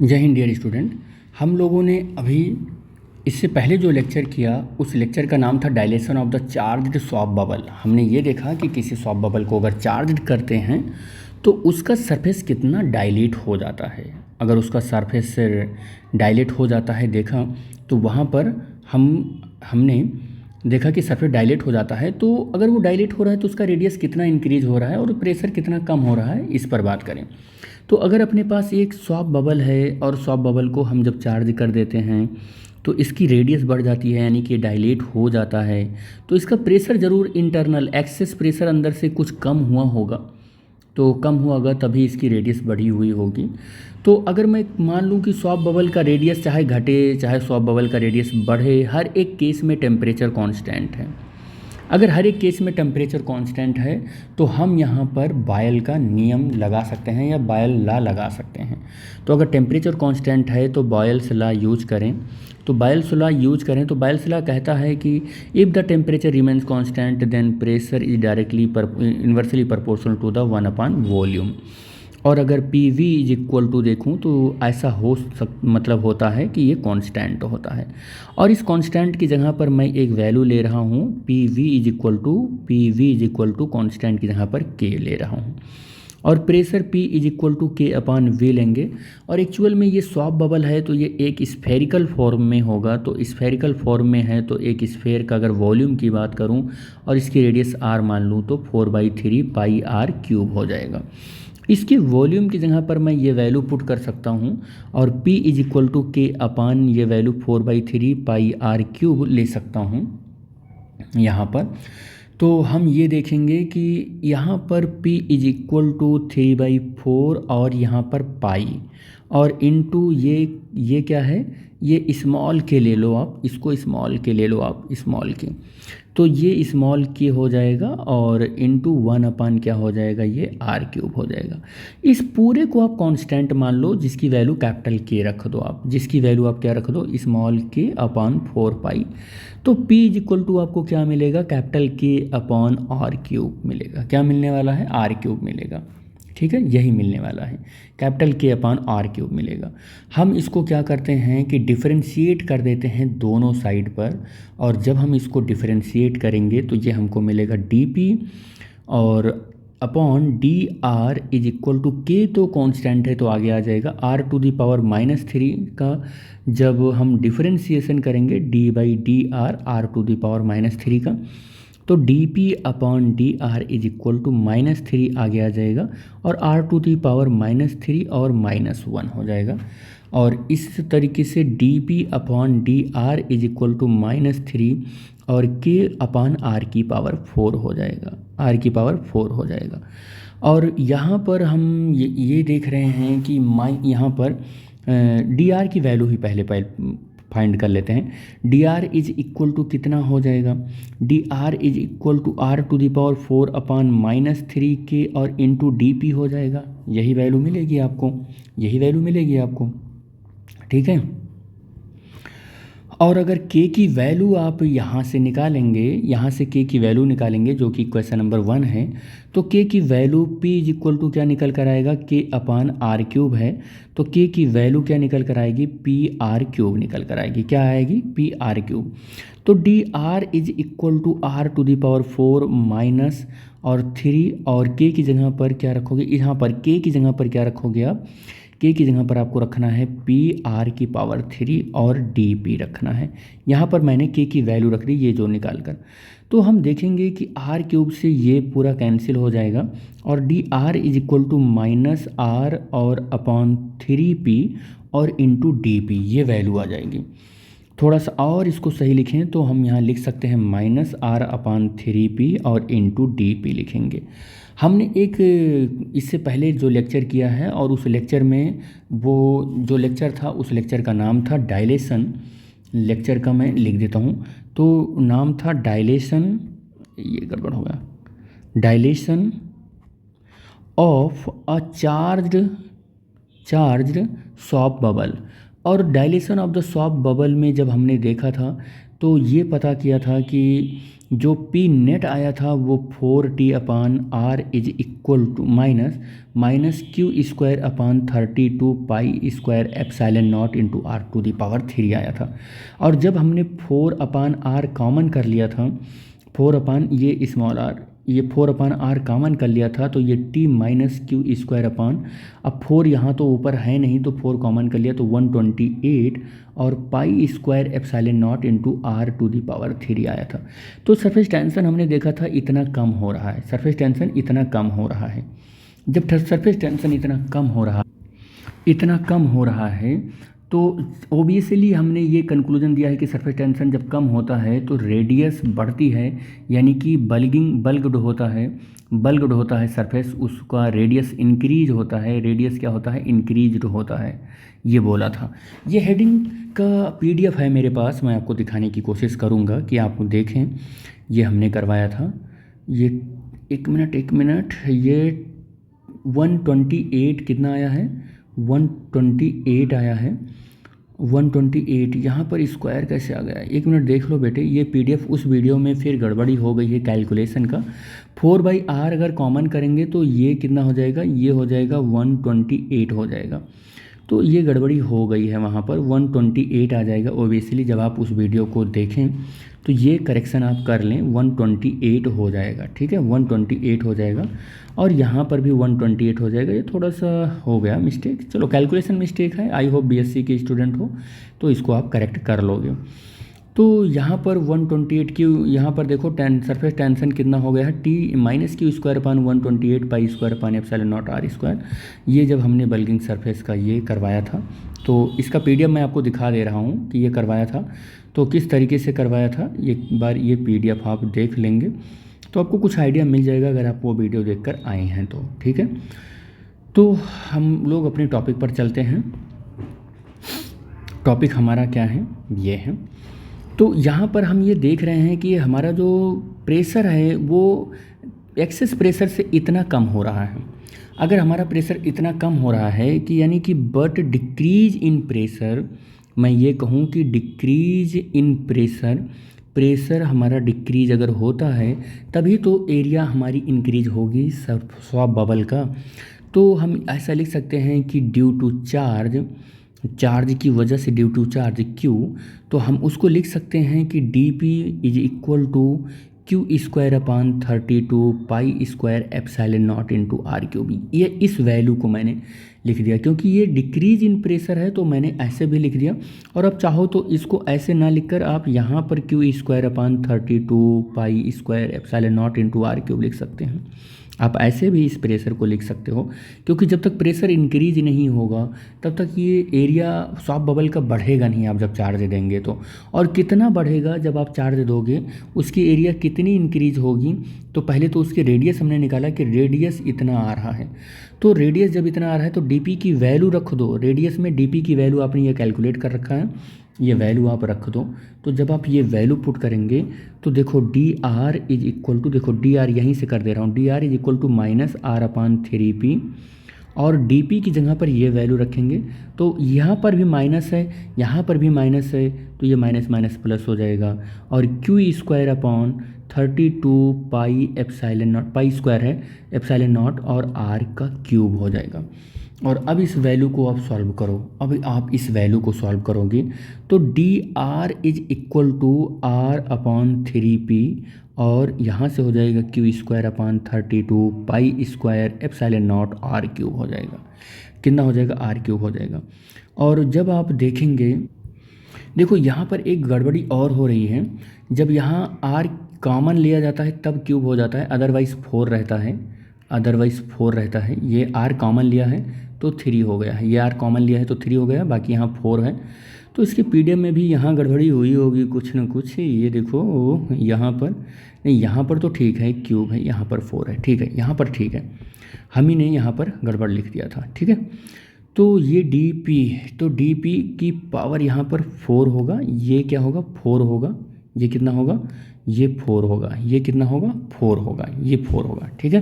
जय Hind dear student. हम लोगों ने अभी इससे पहले जो लेक्चर किया उस लेक्चर का नाम था dilation of the charged soft bubble. हमने ये देखा कि किसी सॉफ्ट बबल को अगर चार्ज करते हैं तो उसका सरफेस कितना डायलेट हो जाता है। अगर उसका सरफेस डायलेट हो जाता है देखा तो वहाँ पर हमने देखा कि सरफेस डायलेट हो जाता है। तो अगर वो डायलेट हो रहा है तो उसका रेडियस कितना इंक्रीज हो रहा है और प्रेशर कितना कम हो रहा है, इस पर बात करें। तो अगर अपने पास एक सॉफ्ट बबल है और सॉफ्ट बबल को हम जब चार्ज कर देते हैं तो इसकी रेडियस बढ़ जाती है, यानी कि डायलेट हो जाता है, तो इसका प्रेशर ज़रूर इंटरनल एक्सेस प्रेशर अंदर से कुछ कम हुआ होगा। तो कम हुआ होगा तभी इसकी रेडियस बढ़ी हुई होगी। तो अगर मैं मान लूँ कि सॉफ्ट बबल का रेडियस चाहे घटे चाहे सॉफ्ट बबल का रेडियस बढ़े, हर एक केस में टेम्परेचर कांस्टेंट है। अगर हर एक केस में टेम्परेचर कांस्टेंट है तो हम यहाँ पर बॉयल का नियम लगा सकते हैं या बॉयल लॉ लगा सकते हैं। तो अगर टेम्परेचर कांस्टेंट है तो बॉयल्स लॉ यूज करें। तो बॉयल्स लॉ यूज करें तो बॉयल्स लॉ कहता है कि if the temperature remains constant then pressure is directly inversely proportional to the one by volume. और अगर P V is equal to देखूँ तो ऐसा मतलब होता है कि ये कांस्टेंट होता है। और इस कांस्टेंट की जगह पर मैं एक वैल्यू ले रहा हूँ P V is equal to constant की जगह पर के ले रहा हूँ। और pressure P is equal to K upon V लेंगे। और एक्चुअल में ये सॉफ्ट बबल है तो ये एक स्फेरिकल फॉर्म में होगा। तो स्फेरिकल फॉर्म में है तो एक स्फेयर का अगर वॉल्यूम की बात करूँ और इसकी रेडियस r मान लूँ तो 4/3 पाई r क्यूब हो जाएगा। इसके वॉल्यूम की जगह पर मैं ये वैल्यू पुट कर सकता हूँ और P इज इक्वल टू के अपान ये वैल्यू 4/3 पाई r क्यूब ले सकता हूँ यहाँ पर। तो हम ये देखेंगे कि यहाँ पर P इज इक्वल टू 3/4 और यहाँ पर पाई और इनटू ये क्या है, ये स्मॉल के ले लो आप, इसको स्मॉल के ले लो आप, स्मॉल के। तो ये स्मॉल के हो जाएगा और इनटू 1 क्या हो जाएगा, ये r क्यूब हो जाएगा। इस पूरे को आप कांस्टेंट मान लो जिसकी वैल्यू कैपिटल के रख दो आप, जिसकी वैल्यू आप क्या रख दो, स्मॉल के अपॉन 4 पाई। तो P इज इक्वल टू आपको क्या मिलेगा, कैपिटल के अपॉन r क्यूब मिलेगा। क्या मिलने वाला है, r क्यूब मिलेगा। ठीक है, यही मिलने वाला है, कैपिटल के अपॉन r क्यूब मिलेगा। हम इसको क्या करते हैं कि डिफरेंशिएट कर देते हैं दोनों साइड पर। और जब हम इसको डिफरेंशिएट करेंगे तो ये हमको मिलेगा dp और upon dr is equal to K, तो कांस्टेंट है तो आगे आ जाएगा r⁻³ का। जब हम डिफरेंशिएशन करेंगे d/dr r⁻³ का, तो dp upon dr is equal to -3 आगे आ जाएगा और r⁻³ और -1 हो जाएगा। और इस तरीके से dp upon dr is equal to -3 और k अपॉन r⁴ हो जाएगा, r⁴ हो जाएगा। और यहाँ पर हम ये देख रहे हैं कि यहाँ पर dr की वैल्यू ही पहले फाइंड कर लेते हैं। dr इज इक्वल टू कितना हो जाएगा, dr is equal to r⁴ upon -3 K और इंटू dp हो जाएगा। यही वैल्यू मिलेगी आपको, यही वैल्यू मिलेगी आपको। ठीक है, और अगर k की वैल्यू आप यहाँ से निकालेंगे, यहाँ से k की वैल्यू निकालेंगे जो कि क्वेश्चन नंबर 1 है, तो k की value P is equal to क्या निकल कर आएगा, k अपॉन r क्यूब है। तो k की वैल्यू क्या निकल कर आएगी, PR³ निकल कर आएगी। क्या आएगी, PR³। तो dr is equal to r⁴ minus और 3 और k की जगह पर क्या रखोगे, यहाँ पर k की जगह पर क्या रखोगे आप, k की जगह पर आपको रखना है PR³ और dp रखना है। यहाँ पर मैंने k की वैल्यू रख दी, ये जो निकाल कर। तो हम देखेंगे कि r³ से ये पूरा कैंसिल हो जाएगा और dr is equal to -r और अपॉन 3p और इंटू dp, ये वैल्यू आ जाएगी। थोड़ा सा और इसको सही लिखें तो हम यहाँ लिख सकते हैं -r अपॉन 3p और इंटू dp लिखेंगे। हमने एक इससे पहले जो लेक्चर किया है और उस लेक्चर में वो जो लेक्चर था उस लेक्चर का नाम था डायलेशन। लेक्चर का मैं लिख देता हूँ, तो नाम था डायलेशन, ये गड़बड़ हो गया, dilation of a charged soft bubble. और dilation of the soft bubble में जब हमने देखा था तो ये पता किया था कि जो पी नेट आया था वो 4t/r is equal to minus Q square upon 32 pi square epsilon naught into R to the power 3 आया था। और जब हमने 4/r कॉमन कर लिया था, 4 अपान ये स्मॉल आर, ये 4/r कॉमन कर लिया था, तो ये t माइनस क्यू स्क्वायर अपान, अब 4 यहाँ तो ऊपर है नहीं तो 4 कॉमन कर लिया तो 128 और pi square epsilon naught into R to the power 3 आया था। तो सरफेस टेंशन हमने देखा था इतना कम हो रहा है, सरफेस टेंशन इतना कम हो रहा है। जब सरफेस टेंशन इतना कम हो रहा है तो ओबियसली हमने ये कंक्लूजन दिया है कि सरफेस टेंशन जब कम होता है तो रेडियस बढ़ती है, यानी कि बल्ग्ड होता है सरफेस, उसका रेडियस इंक्रीज होता है। रेडियस क्या होता है? इंक्रीज्ड होता है, ये बोला था। ये हेडिंग का पीडीएफ है मेरे पास, मैं आपको दिखाने की कोशिश करूँगा कि आप देखें। ये हमने करवाया था, ये एक मिनट, ये 128 कितना आया है? 128 आया है, 128। यहाँ पर स्क्वायर कैसे आ गया? एक मिनट देख लो बेटे, ये पीडीएफ उस वीडियो में फिर गड़बड़ी हो गई है कैलकुलेशन का। 4/r अगर कॉमन करेंगे तो ये कितना हो जाएगा? ये हो जाएगा 128 हो जाएगा। तो ये गड़बड़ी हो गई है, वहाँ पर 128 आ जाएगा। ओबियसली जब आप उस वीडियो को देखें तो ये करेक्शन आप कर लें, 128 हो जाएगा, ठीक है, 128 हो जाएगा। और यहाँ पर भी 128 हो जाएगा। ये थोड़ा सा हो गया मिस्टेक, चलो कैलकुलेशन मिस्टेक है। आई होप बीएससी के स्टूडेंट हो तो इसको आप करेक्ट कर लोगे। तो यहाँ पर 128 क्यू, यहाँ पर देखो सरफेस टेंशन कितना हो गया है? t minus Q square upon 128 pi square upon epsilon naught R square. ये जब हमने बल्गिंग सरफेस का ये करवाया था, तो इसका पीडीएफ मैं आपको दिखा दे रहा हूँ कि ये करवाया था तो किस तरीके से करवाया था। एक बार ये पीडीएफ आप देख लेंगे तो आपको कुछ आइडिया मिल जाएगा, अगर आप वो वीडियो देखकर आए हैं तो, ठीक है। तो हम लोग अपने टॉपिक पर चलते हैं। टॉपिक हमारा क्या है? ये है। तो यहाँ पर हम ये देख रहे हैं कि हमारा जो प्रेशर है वो एक्सेस प्रेशर से इतना कम हो रहा है। अगर हमारा प्रेशर इतना कम हो रहा है कि यानी कि बट डिक्रीज इन प्रेशर, मैं ये कहूँ कि डिक्रीज इन प्रेशर हमारा डिक्रीज अगर होता है तभी तो एरिया हमारी इंक्रीज होगी स्वॉप बबल का। तो हम ऐसा लिख सकते हैं कि ड्यू टू चार्ज की वजह से, ड्यू टू चार्ज क्यू, तो हम उसको लिख सकते हैं कि dP is equal to Q square upon 32 pi square epsilon naught into R cube. ये इस वैल्यू को मैंने लिख दिया क्योंकि ये डिक्रीज इन प्रेशर है तो मैंने ऐसे भी लिख दिया। और अब चाहो तो इसको ऐसे ना लिखकर आप यहाँ पर Q square upon 32 pi square epsilon naught into R cube लिख सकते हैं। आप ऐसे भी इस प्रेशर को लिख सकते हो, क्योंकि जब तक प्रेशर इंक्रीज नहीं होगा तब तक ये एरिया स्वॉप बबल का बढ़ेगा नहीं आप जब चार्ज देंगे तो। और कितना बढ़ेगा जब आप चार्ज दोगे, उसकी एरिया कितनी इंक्रीज होगी? तो पहले तो उसके रेडियस हमने निकाला कि रेडियस इतना आ रहा है, तो रेडियस जब इतना आ रहा है तो dP की वैल्यू रख दो। रेडियस में dP की वैल्यू आपने ये कैलकुलेट कर रखा है, ये वैल्यू आप रख दो। तो जब आप ये वैल्यू पुट करेंगे तो देखो dr इज इक्वल टू, देखो dr यहीं से कर दे रहा हूँ, dr is equal to minus r upon 3p, और dP की जगह पर ये वैल्यू रखेंगे तो यहाँ पर भी माइनस है, यहाँ पर भी माइनस है, तो ये माइनस माइनस प्लस हो जाएगा। और Q square upon 32 pi epsilon not, pi square है एप्सिलॉन नॉट और r का क्यूब हो जाएगा। और अब इस वैल्यू को आप सॉल्व करो। अब आप इस वैल्यू को सॉल्व करोगे तो dr is equal to r upon 3p, और यहाँ से हो जाएगा Q square upon 32 pi square epsilon naught R cube हो जाएगा। कितना हो जाएगा? आर क्यूब हो जाएगा। और जब आप देखेंगे, देखो यहाँ पर एक गड़बड़ी और हो रही है, जब यहाँ आर कॉमन लिया जाता है तब क्यूब हो जाता है, अदरवाइज़ 4 रहता है, अदरवाइज़ 4 रहता है। ये आर कॉमन लिया है तो 3 हो गया है, ये आर कॉमन लिया है तो 3 हो गया, बाकी यहाँ 4 है। तो इसके पीडीएफ में भी यहाँ गड़बड़ी हुई होगी कुछ ना कुछ। ये देखो यहाँ पर नहीं, यहाँ पर तो ठीक है, क्यूब है, यहाँ पर 4 है, ठीक है, यहाँ पर ठीक है, हम ही ने यहाँ पर गड़बड़ लिख दिया था, ठीक है। तो ये dP, तो dP की पावर यहाँ पर 4 होगा, ये क्या होगा? 4 होगा। ये कितना होगा? ये 4 होगा। ये कितना होगा? 4 होगा, ये 4 होगा, ठीक है।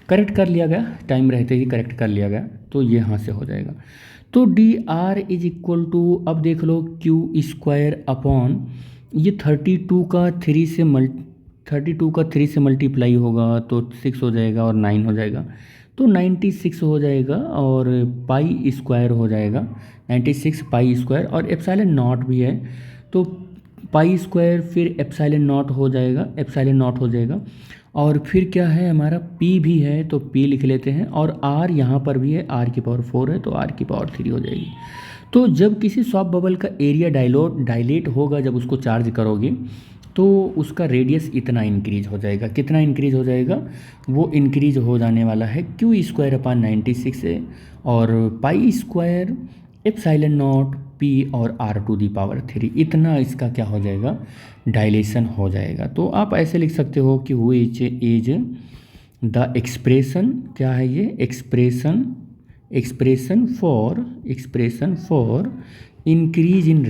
करेक्ट कर लिया गया, टाइम रहते ही करेक्ट कर लिया गया, तो ये यहाँ से हो जाएगा। तो dr इज इक्वल टू, अब देख लो क्यू स्क्वायर अपॉन ये 32 का 3 से मल्टीप्लाई होगा तो 6 हो जाएगा और 9 हो जाएगा, तो 96 हो जाएगा और पाई स्क्वायर हो जाएगा, 96 पाई स्क्वायर, और एप्सिलॉन नॉट भी है तो पाई स्क्वायर फिर एप्सिलॉन नॉट हो जाएगा, एप्सिलॉन नॉट हो जाएगा। और फिर क्या है हमारा पी भी है तो पी लिख लेते हैं, और आर यहाँ पर भी है, आर की पावर 4 है तो आर की पावर 3 हो जाएगी। तो जब किसी सॉफ्ट बबल का एरिया डायलेट होगा, जब उसको चार्ज करोगे तो उसका रेडियस इतना इंक्रीज हो जाएगा। कितना इंक्रीज हो जाएगा? वो इंक्रीज हो जाने वाला है क्यू स्क्वायर अपान 96 से और pi square epsilon naught P और आर टू दी पावर 3, इतना इसका क्या हो जाएगा? डायलेशन हो जाएगा। तो आप ऐसे लिख सकते हो कि व्हिच इज द एक्सप्रेशन, क्या है ये? Expression for increase in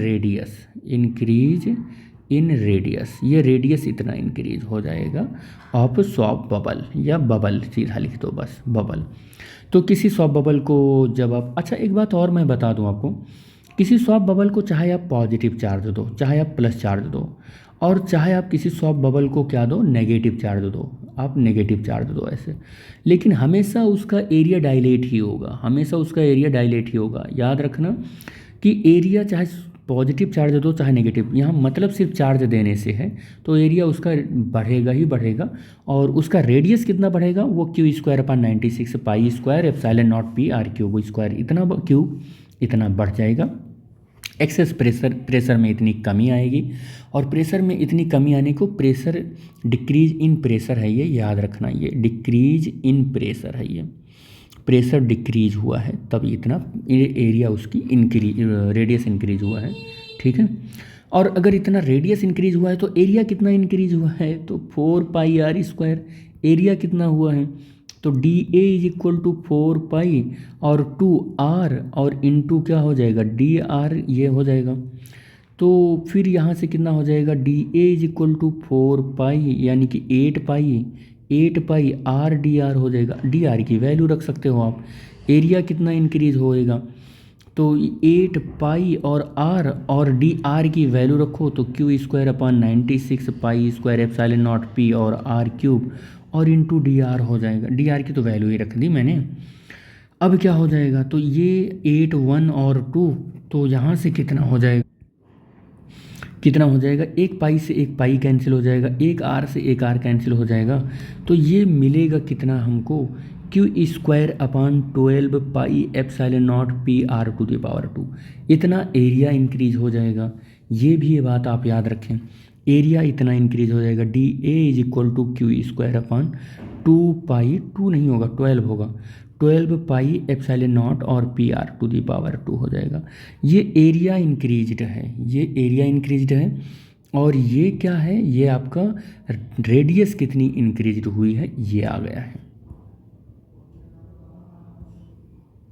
radius, ये रेडियस इतना इंक्रीज हो जाएगा ऑफ सॉफ्ट बबल, या बबल सीधा लिख दो बस, बबल। तो किसी सॉफ्ट बबल को जब आप, अच्छा एक बात और मैं बता दूं आपको, किसी सॉफ्ट बबल को चाहे आप पॉजिटिव चार्ज दो, चाहे आप प्लस चार्ज दो, और चाहे आप किसी सॉफ्ट बबल को क्या दो? नेगेटिव चार्ज दो, आप नेगेटिव चार्ज दो ऐसे, लेकिन हमेशा उसका एरिया डायलेट ही होगा, हमेशा उसका एरिया डायलेट ही होगा। याद रखना कि एरिया चाहे पॉजिटिव चार्ज दो चाहे नेगेटिव, यहाँ मतलब सिर्फ चार्ज देने से है, तो एरिया उसका बढ़ेगा ही बढ़ेगा, और उसका रेडियस कितना बढ़ेगा? वो Q square upon 96 pi square epsilon naught P are cube square, इतना क्यूब इतना बढ़ जाएगा। एक्सेस प्रेशर में इतनी कमी आएगी, और प्रेशर में इतनी कमी आने को प्रेशर डिक्रीज इन प्रेशर है, ये याद रखना, ये डिक्रीज इन प्रेशर है, ये प्रेशर डिक्रीज हुआ है तब इतना एरिया उसकी रेडियस इंक्रीज हुआ है, ठीक है। और अगर इतना रेडियस इंक्रीज हुआ है तो एरिया कितना इंक्रीज हुआ है? तो 4 पाई आर स्क्वायर, एरिया कितना हुआ है? तो D A is equal to 4 pi और 2 आर, और इनटू क्या हो जाएगा? डी आर, ये हो जाएगा। तो फिर यहाँ से कितना हो जाएगा? D A is equal to 4 pi यानी कि 8 पाई आर डी आर हो जाएगा। डी आर की वैल्यू रख सकते हो आप। एरिया कितना इंक्रीज होएगा? तो 8 पाई और आर और डी आर की वैल्यू रखो तो क्यू स्क्वायर अपान 96 पाई स्क्वायर एप्सिलॉन नॉट पी और आर क्यूब और इंटू डी आर हो जाएगा। डी आर की तो वैल्यू ही रख दी मैंने। अब क्या हो जाएगा? तो ये 8 1 और 2, तो यहाँ से कितना हो जाएगा? एक पाई से एक पाई कैंसिल हो जाएगा, एक आर से एक आर कैंसिल हो जाएगा, तो ये मिलेगा कितना हमको? Q square upon 12 pi epsilon naught P R to the power 2, इतना एरिया इंक्रीज हो जाएगा। ये भी ये बात आप याद रखें, एरिया इतना इंक्रीज हो जाएगा। D A is equal to Q square upon 2 pi, 2 नहीं होगा 12 होगा, 12 पाई एप्सिलॉन नॉट और P R to the power 2 हो जाएगा। ये एरिया इंक्रीज्ड है, ये एरिया इंक्रीज्ड है। और ये क्या है? ये आपका रेडियस कितनी इंक्रीज्ड हुई है, ये आ गया है।